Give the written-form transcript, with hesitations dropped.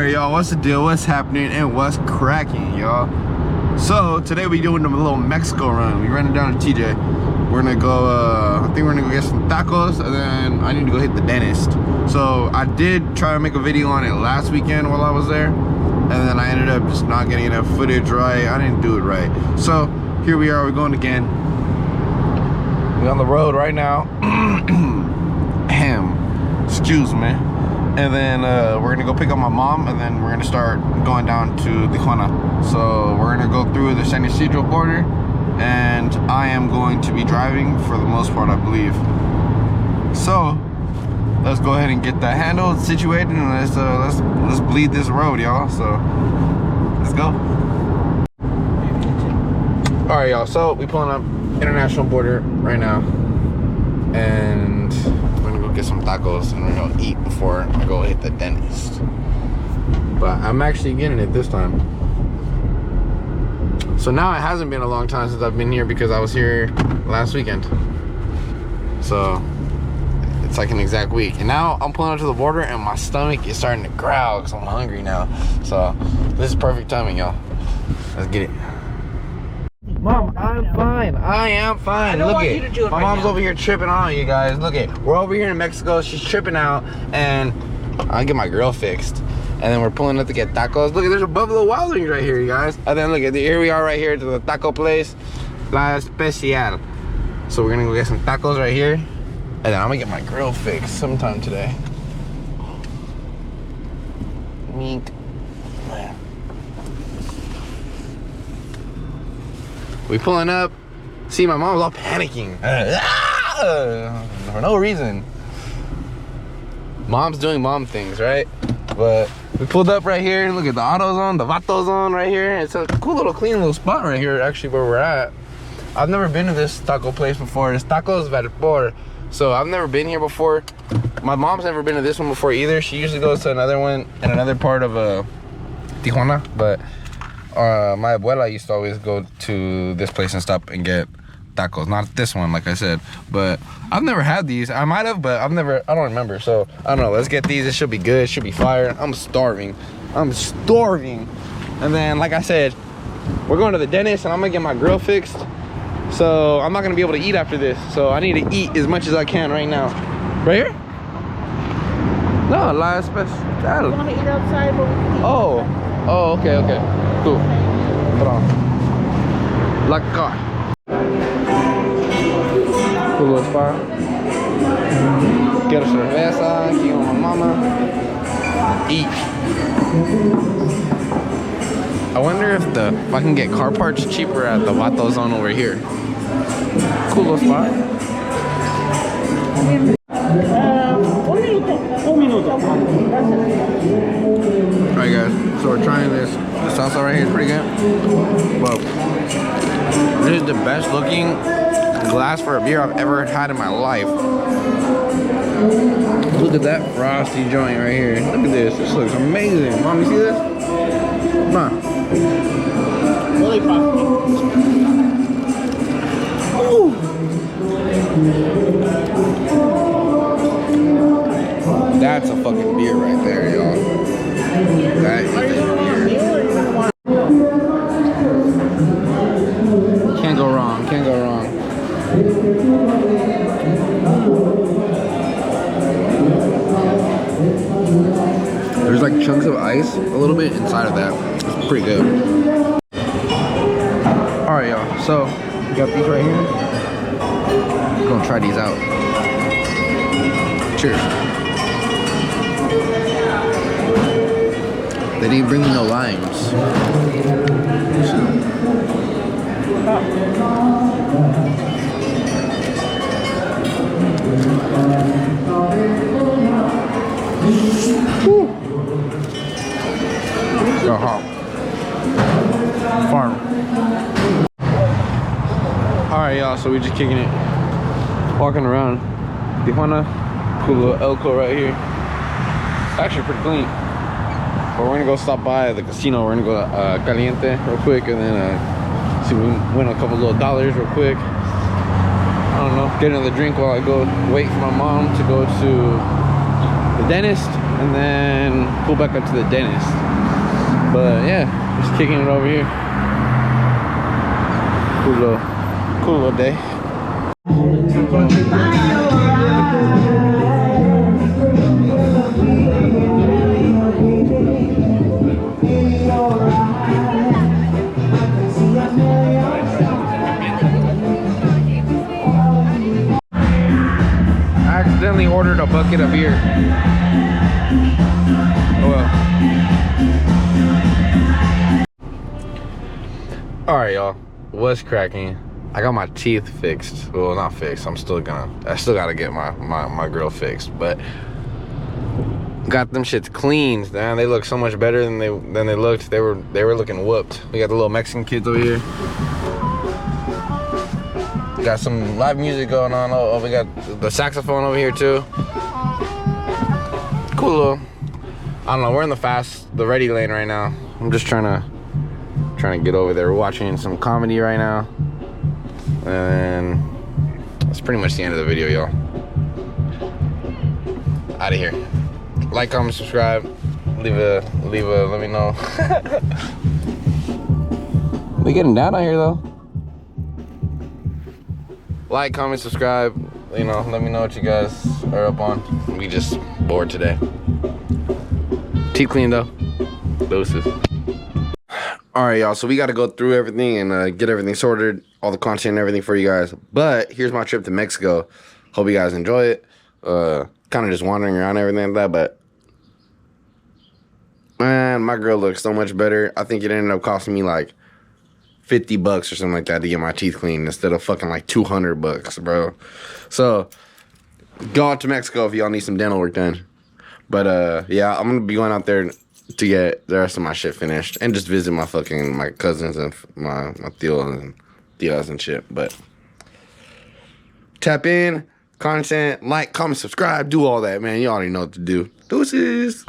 Alright, y'all, what's the deal? What's happening and what's cracking, y'all? So today we doing a little Mexico run. We running down to TJ. We're gonna go I think we're gonna go get some tacos, and then I need to go hit the dentist. So I did try to make a video on it last weekend while I was there, and then I ended up just not getting enough footage right. I didn't do it right. So here we are, we're going again. We're on the road right now. Excuse me. And then we're gonna go pick up my mom, and then we're gonna start going down to Tijuana. So we're gonna go through the San Ysidro border, and I am going to be driving for the most part, I believe. So let's go ahead and get that handled, situated, and let's bleed this road, y'all. So let's go. All right, y'all. So we pulling up international border right now, and get some tacos, and we're gonna eat before I go hit the dentist. But I'm actually getting it this time. So now it hasn't been a long time since I've been here, because I was here last weekend. So it's like an exact week. And now I'm pulling up to the border, and my stomach is starting to growl because I'm hungry now. So this is perfect timing, y'all. Let's get it. Mom, I'm fine. I am fine. Look it. My mom's over here tripping on you guys. Look it. We're over here in Mexico. She's tripping out, and I get my grill fixed. And then we're pulling up to get tacos. Look, there's a Buffalo Wild Wings right here, you guys. And then look at here we are right here to the taco place, La Especial. So we're gonna go get some tacos right here, and then I'm gonna get my grill fixed sometime today. Meat. We pulling up. See, my mom was all panicking for no reason. Mom's doing mom things, right? But we pulled up right here, and look at the AutoZone, the VatoZone right here. It's a cool little clean little spot right here, actually, where we're at. I've never been to this taco place before. It's Tacos Vapor. So I've never been here before. My mom's never been to this one before either. She usually goes to another one in another part of Tijuana, but my abuela used to always go to this place and stop and get tacos. Not this one, like I said, but I've never had these. I might have, but I don't remember. So I don't know. Let's get these. It should be good. It should be fire. I'm starving. And then, like I said, we're going to the dentist, and I'm gonna get my grill fixed. So I'm not gonna be able to eat after this. So I need to eat as much as I can right now. Right here? No, La Especial. You want to eat outside? Oh, okay. Cool. Hold on. La car. Cool little spot. Quiero cerveza. Aquí con my mama. Eat. I wonder if I can get car parts cheaper at the VatoZone over here. Cool little spot. Un minuto. Alright guys, so we're trying this. The salsa right here is pretty good. Well, this is the best looking glass for a beer I've ever had in my life. Look at that frosty joint right here. Look at this. This looks amazing. Mom, you see this? Come on. Really frosty. Ooh. That's a fucking beer right there, y'all. That is a beer. Can't go wrong. There's like chunks of ice a little bit inside of that. It's pretty good. Alright, y'all. So, we got these right here. We're gonna try these out. Cheers. They didn't bring me no limes. Go hot. Farm. Alright, y'all, so we're just kicking it. Walking around Tijuana. Cool little Elko right here. It's actually pretty clean. But we're gonna go stop by the casino. We're gonna go Caliente real quick, and then see if we win a couple little dollars real quick. I don't know, get another drink while I go wait for my mom to go to the dentist, and then pull back up to the dentist. But yeah, just kicking it over here. Cool little day. I accidentally ordered a bucket of beer. Oh well. Alright, y'all. What's cracking? I got my teeth fixed. Well, not fixed. I still gotta get my grill fixed. But got them shits cleaned, man. They look so much better than they looked. They were looking whooped. We got the little Mexican kids over here. Got some live music going on. Oh, we got the saxophone over here too. Cool little. I don't know. We're in the ready lane right now. I'm just trying to get over there. We're watching some comedy right now, and that's pretty much the end of the video, y'all. Out of here. Like, comment, subscribe. Leave a. Let me know. We getting down out here though. Like, comment, subscribe. You know, let me know what you guys are up on. We just bored today. Teeth clean though. Doses. All right, y'all. So we got to go through everything and get everything sorted, all the content and everything for you guys. But here's my trip to Mexico. Hope you guys enjoy it. Kind of just wandering around and everything like that. But man, my girl looks so much better. I think it ended up costing me like $50 or something like that to get my teeth cleaned instead of fucking like $200, bro. So go out to Mexico if y'all need some dental work done. But yeah, I'm gonna be going out there to get the rest of my shit finished and just visit my cousins and my tios and shit. But tap in, content, like, comment, subscribe, do all that, man. You already know what to do. Deuces.